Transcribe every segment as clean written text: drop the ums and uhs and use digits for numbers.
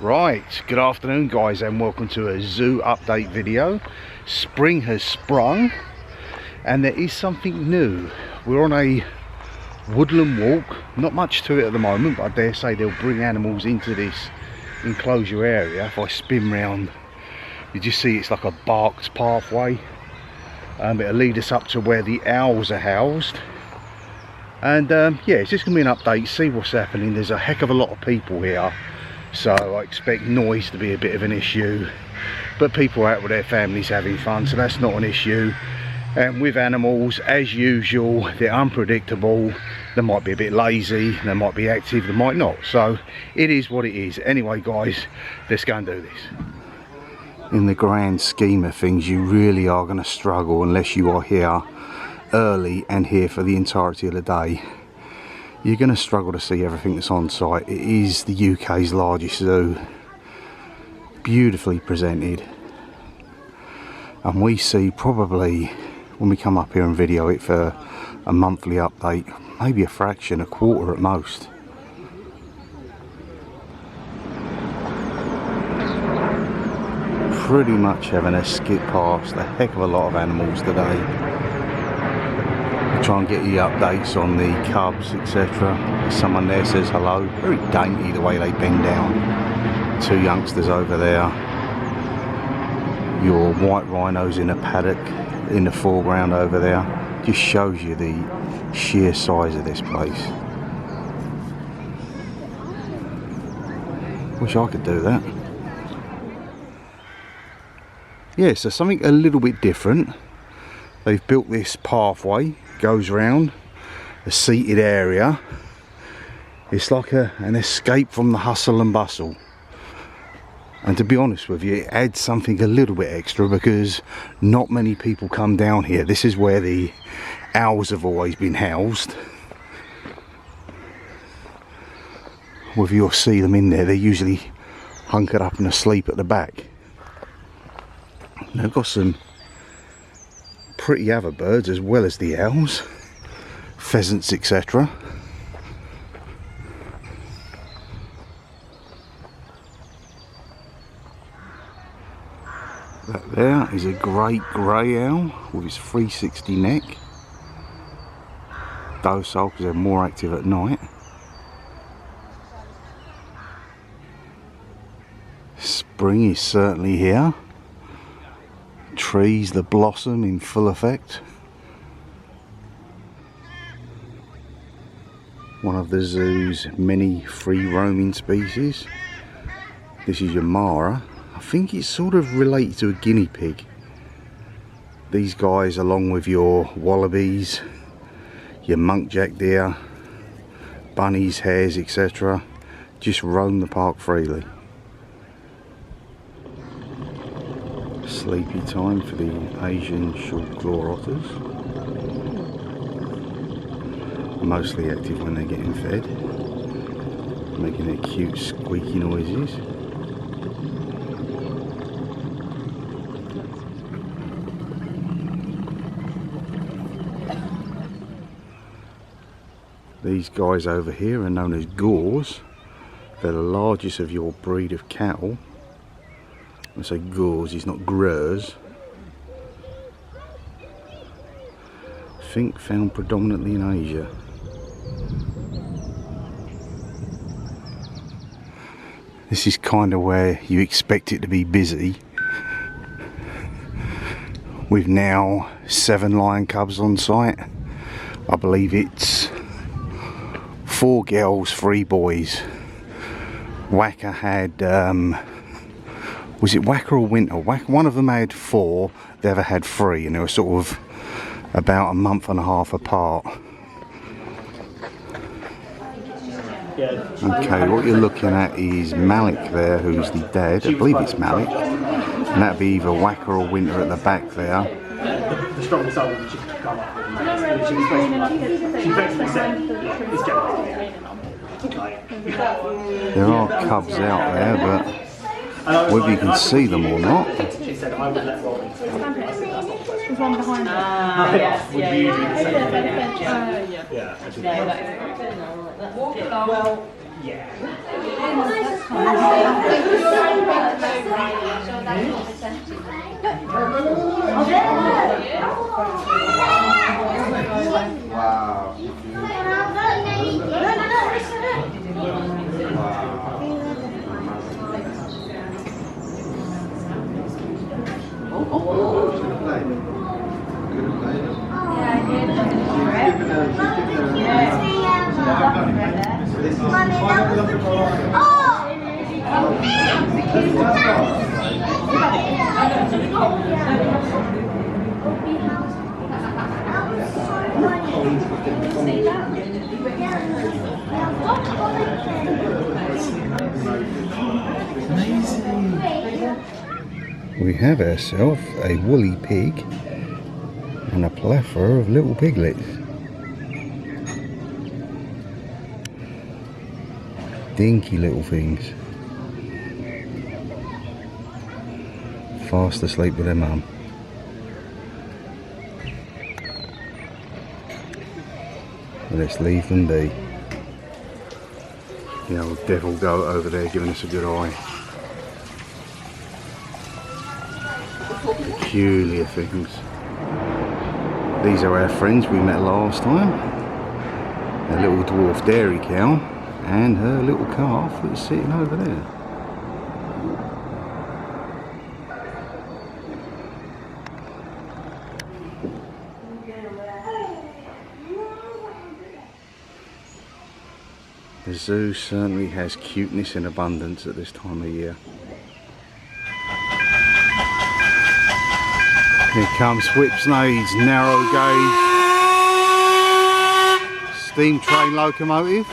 Right, good afternoon guys, and welcome to a zoo update video. Spring has sprung and there is something new. We're on a woodland walk, not much to it at the moment, but I dare say they'll bring animals into this enclosure area. If I spin round, you just see it's like a barked pathway. It'll lead us up to where the owls are housed. And yeah, it's just going to be an update, see what's happening. There's a heck of a lot of people here, so I expect noise to be a bit of an issue, but people are out with their families having fun, so that's not an issue. And with animals, as usual, they're unpredictable. They might be a bit lazy, they might be active, they might not, so it is what it is. Anyway guys, let's go and do this. In the grand scheme of things, you really are going to struggle unless you are here early and here for the entirety of the day. You're going to struggle to see everything that's on site. It is the UK's largest zoo, beautifully presented, and we see probably, when we come up here and video it for a monthly update, maybe a fraction, a quarter at most. Pretty much having to skip past a heck of a lot of animals today. Try and get the updates on the cubs, etc. Someone there says hello. Very dainty the way they bend down. Two youngsters over there. Your white rhinos in a paddock in the foreground over there. Just shows you the sheer size of this place. Wish I could do that. Yeah, so something a little bit different. They've built this pathway, goes round a seated area. It's like an escape from the hustle and bustle, and to be honest with you, it adds something a little bit extra because not many people come down here. This is where the owls have always been housed. Whether you'll see them in there, they're usually hunkered up and asleep at the back. They've got some pretty other birds as well as the owls, pheasants, etc. That there is a great grey owl with his 360 neck, docile because they're more active at night. Spring is certainly here. Trees, the blossom in full effect. One of the zoo's many free roaming species. This is your Mara. I think it's sort of related to a guinea pig. These guys, along with your wallabies, your muntjac deer, bunnies, hares, etc., just roam the park freely. Sleepy time for the Asian short claw otters. Mostly active when they're getting fed, making their cute squeaky noises. These guys over here are known as gores. They're the largest of your breed of cattle. I say gores, it's not grurs. I think found predominantly in Asia. This is kind of where you expect it to be busy, with now 7 lion cubs on site. I believe it's 4 girls, 3 boys. Wacker had was it Wacker or Winter? One of them had 4, the other had 3, and they were sort of about a month and a half apart. Okay, what you're looking at is Malik there, who's the dad. I believe it's Malik. And that'd be either Wacker or Winter at the back there. The strongest old she could come up with. She basically said, it's getting. There are cubs out there, but whether you can see them or not. She said, I would let Robin. There's one behind us. Yes, would be usually the same. Yeah. Well, yeah. We have ourselves a woolly pig and a plethora of little piglets. Dinky little things. Fast asleep with their mum. Let's leave them be. The old devil goat over there giving us a good eye. Peculiar things. These are our friends we met last time. A little dwarf dairy cow and her little calf that's sitting over there. The zoo certainly has cuteness in abundance at this time of year. Here comes Whipsnade's narrow gauge steam train locomotive.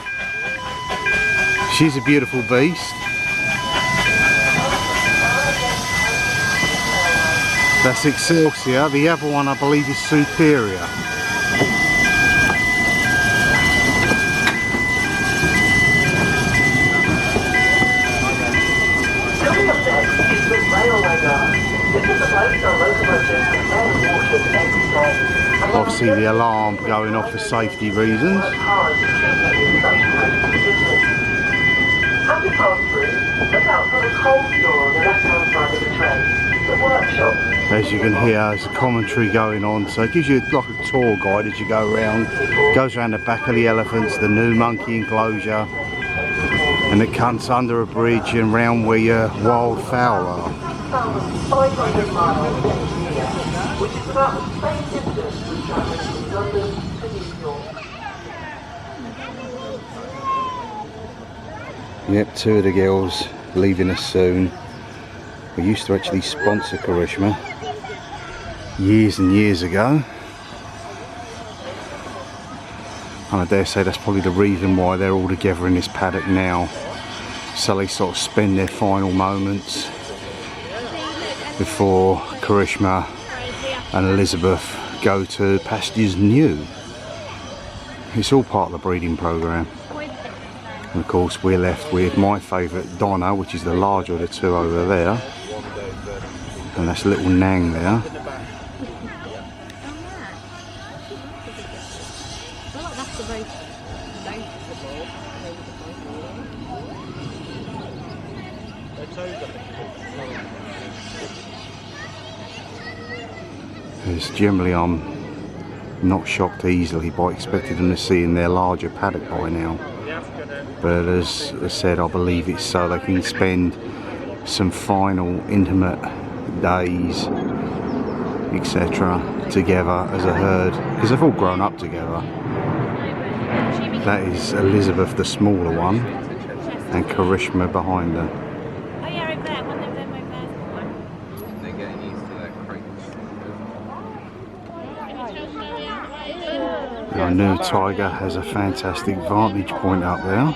She's a beautiful beast. That's Excelsior. The other one I believe is Superior. Obviously the alarm going off for safety reasons. As you can hear, there's a commentary going on, so it gives you like a tour guide as you go around. Goes around the back of the elephants, the new monkey enclosure, and it comes under a bridge and round where your wildfowl are. 500 miles here, which is about the same distance as travelling from London to New York. Yep, two of the girls leaving us soon. We used to actually sponsor Karishma years and years ago. And I dare say that's probably the reason why they're all together in this paddock now. So they sort of spend their final moments before Karishma and Elizabeth go to pastures new. It's all part of the breeding programme. And of course we're left with my favourite Donna, which is the larger of the two over there. And that's little Nang there. Because generally I'm not shocked easily by expecting them to see in their larger paddock by now. But as I said, I believe it's so they can spend some final intimate days, etc. together as a herd, because they've all grown up together. That is Elizabeth, the smaller one, and Karishma behind her. Our new Tiger has a fantastic vantage point up there.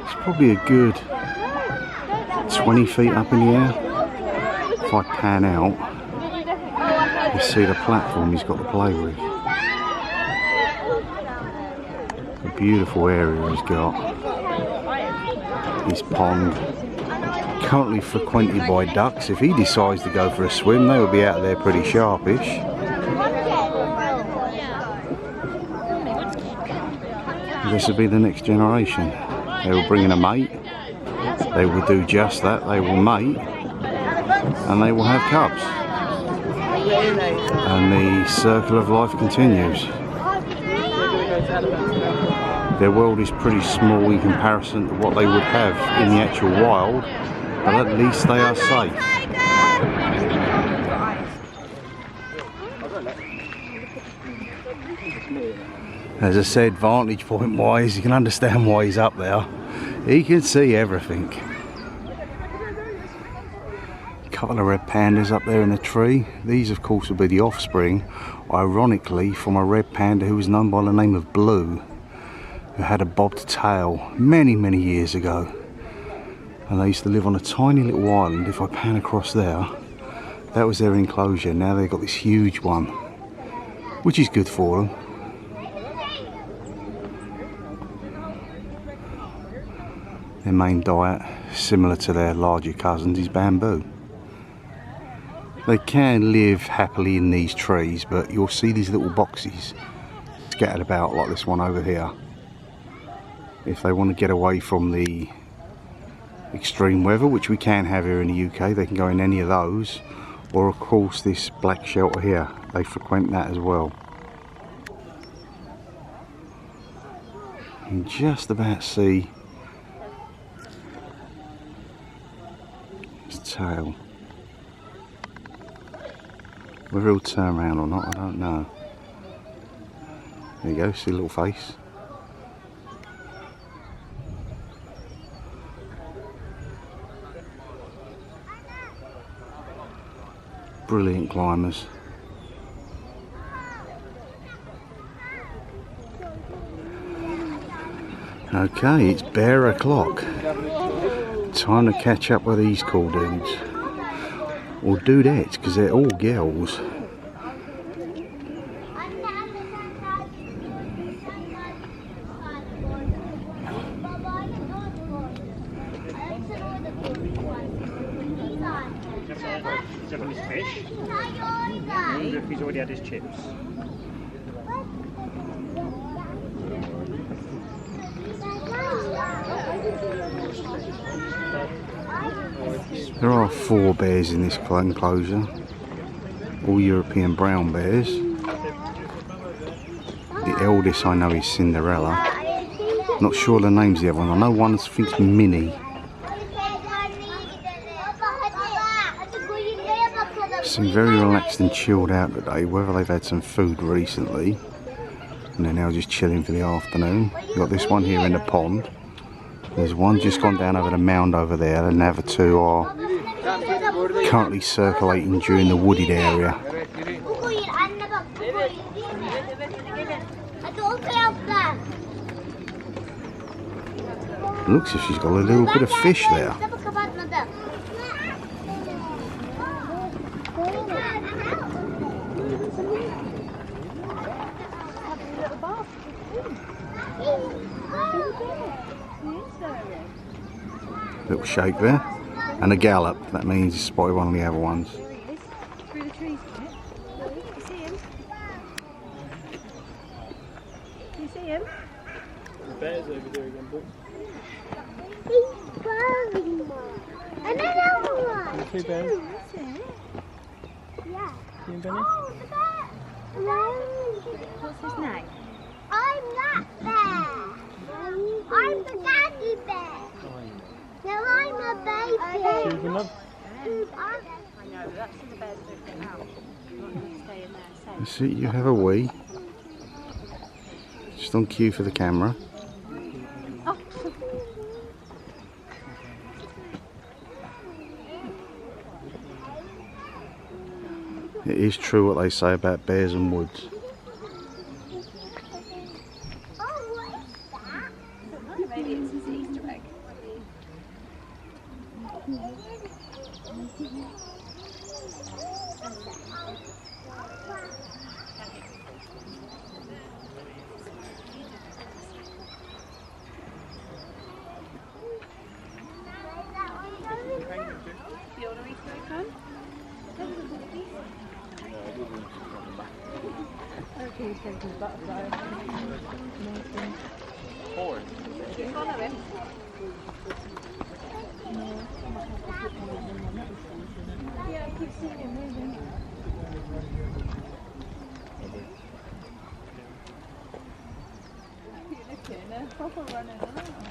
It's probably a good 20 feet up in the air. If I pan out, you see the platform he's got to play with. A beautiful area he's got. His pond, currently frequented by ducks. If he decides to go for a swim, they will be out there pretty sharpish. This will be the next generation. They will bring in a mate they will do just that. They will mate and they will have cubs. And the circle of life continues. Their world is pretty small in comparison to what they would have in the actual wild, but at least they are safe. As I said, vantage point wise, you can understand why he's up there. He can see everything. A couple of red pandas up there in the tree. These of course will be the offspring, ironically, from a red panda who was known by the name of Blue, who had a bobbed tail many years ago. And they used to live on a tiny little island. If I pan across there, that was their enclosure. Now they've got this huge one, which is good for them. Their main diet, similar to their larger cousins, is bamboo. They can live happily in these trees, but you'll see these little boxes scattered about like this one over here. If they want to get away from the extreme weather, which we can have here in the UK, they can go in any of those, or of course this black shelter here, they frequent that as well. You can just about see his tail. Whether he'll turn around or not, I don't know. There you go, see a little face. Brilliant climbers. Okay, it's bear o'clock. Time to catch up with these cool dudes. Or dudettes, because they're all girls. Japanese fish. I wonder if he's already had his chips. There are 4 bears in this enclosure, all European brown bears. The eldest I know is Cinderella. Not sure the names of the other one. I know one I think's Minnie. Seem very relaxed and chilled out today, whether they've had some food recently and they're now just chilling for the afternoon. We've got this one here in the pond. There's one just gone down over the mound over there, and the other 2 are currently circulating during the wooded area. Looks as if she's got a little bit of fish there. Little shake there, and a gallop. That means he spotted one of the other ones. Through the trees, isn't it? You see him? Do you see him? The bear's over there again, but Another one. two bears. That's it. Yeah. You and Benny? Oh, the bear. What's his name? I'm that bear. I'm the daddy bear. No, I'm a baby. Susan, love. I know, but that's the bears don't get out. Not going to stay in there safe. See, you have a wee. Just on cue for the camera. Oh. It is true what they say about bears and woods. Oh, what is that? I don't know, maybe it's his Easter egg. Do you want to Easter egg, hon? I reckon he's taking his butterfly. Four. Follow him.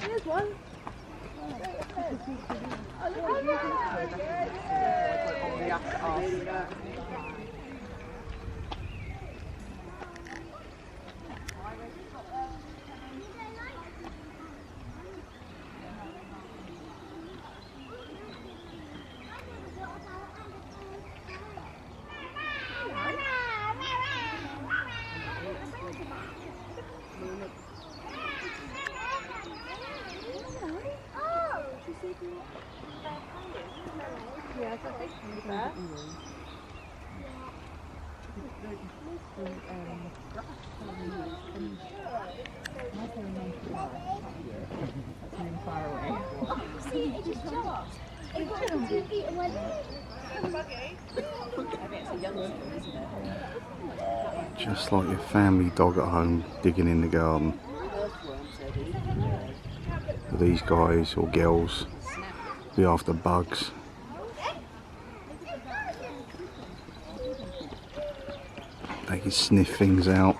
Here's one. Yes, I think he's there. Far away. See, it just stopped. It got 2 feet and went. Just like your family dog at home digging in the garden. These guys or girls be after bugs. They can sniff things out.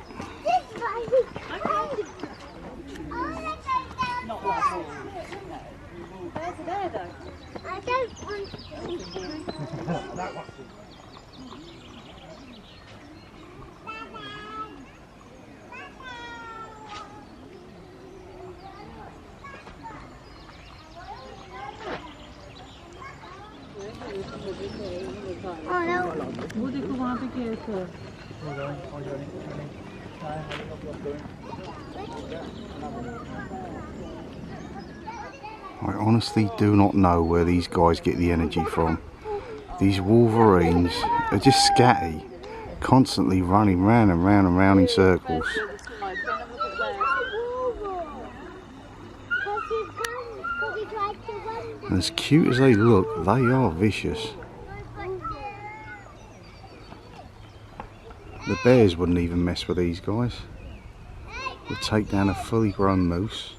I don't want That one. Oh no. Woody को वहाँ पे क्या है? I honestly do not know where these guys get the energy from. These wolverines are just scatty, constantly running round and round and round in circles. And as cute as they look, they are vicious. The bears wouldn't even mess with these guys. They'll take down a fully grown moose.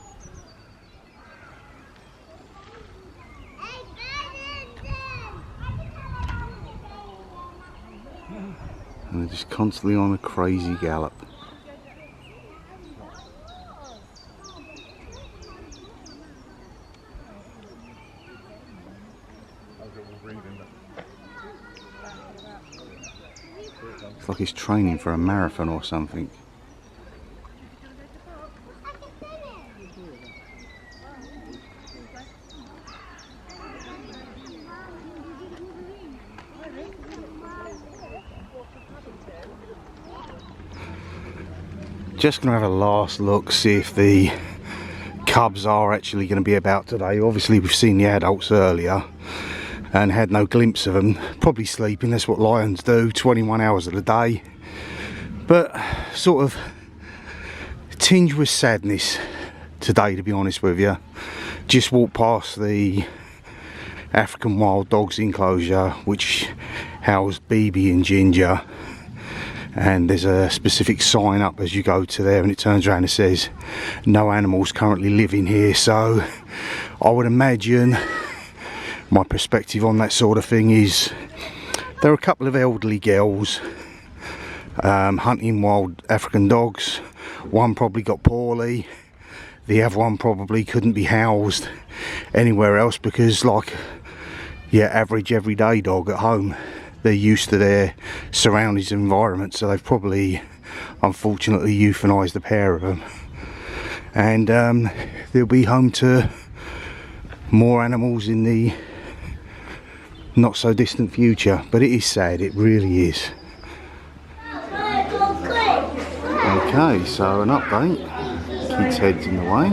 And they're just constantly on a crazy gallop. It's like he's training for a marathon or something. Just going to have a last look, see if the cubs are actually going to be about today. Obviously we've seen the adults earlier and had no glimpse of them. Probably sleeping, that's what lions do, 21 hours of the day. But sort of tinged with sadness today, to be honest with you. Just walked past the African wild dogs enclosure, which housed BB and Ginger. And there's a specific sign up as you go to there, and it turns around and says no animals currently living here. So I would imagine my perspective on that sort of thing is there are a couple of elderly girls hunting wild African dogs. One probably got poorly, the other one probably couldn't be housed anywhere else because, like your average everyday dog at home, they're used to their surroundings and environment, so they've probably unfortunately euthanized a pair of them, and they'll be home to more animals in the not so distant future. But it is sad, it really is. Okay, so an update, kids' heads in the way.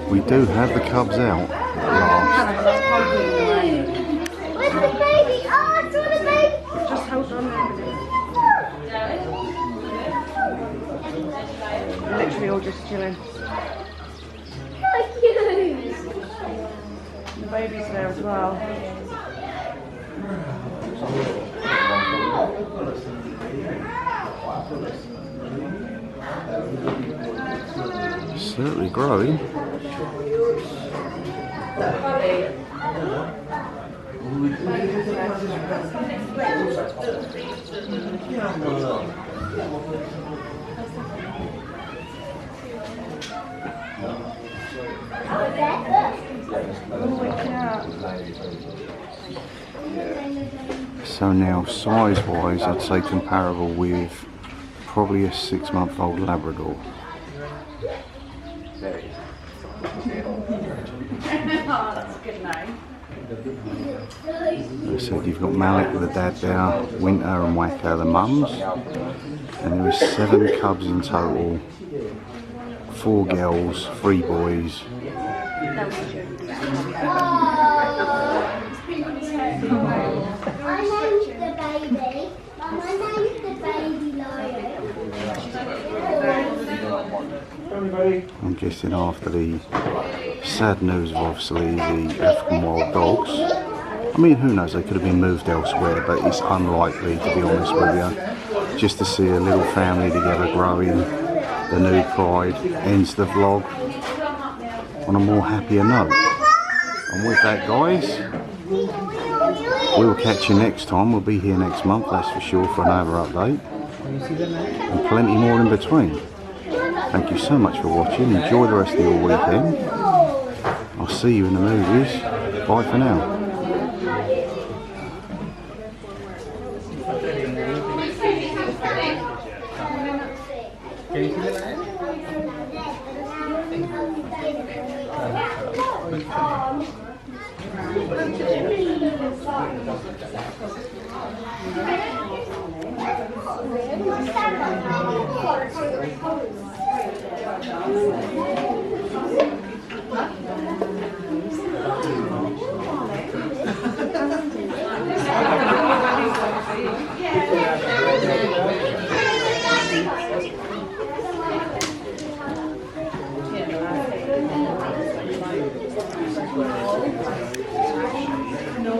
We do have the cubs out at last. Where's the baby? Oh, I saw the baby. Just hold on there. Literally all just chilling. How cute. The baby's there as well. Certainly growing. So now, size-wise, I'd say comparable with probably a 6-month-old Labrador. That's a good name. As I said, you've got Mallet with the dad there, Winter and Whacker the mums, and there is 7 cubs in total, 4 girls, 3 boys. My name's the baby. My name's the baby lion. I'm guessing after the sad news of obviously the African wild dogs, I mean, who knows, they could have been moved elsewhere, but it's unlikely, to be honest with you. Just to see a little family together growing, the new pride, ends the vlog on a more happier note. And with that, guys, we'll catch you next time. We'll be here next month, that's for sure, for another update. And plenty more in between. Thank you so much for watching. Enjoy the rest of your weekend. I'll see you in the movies. Bye for now. No,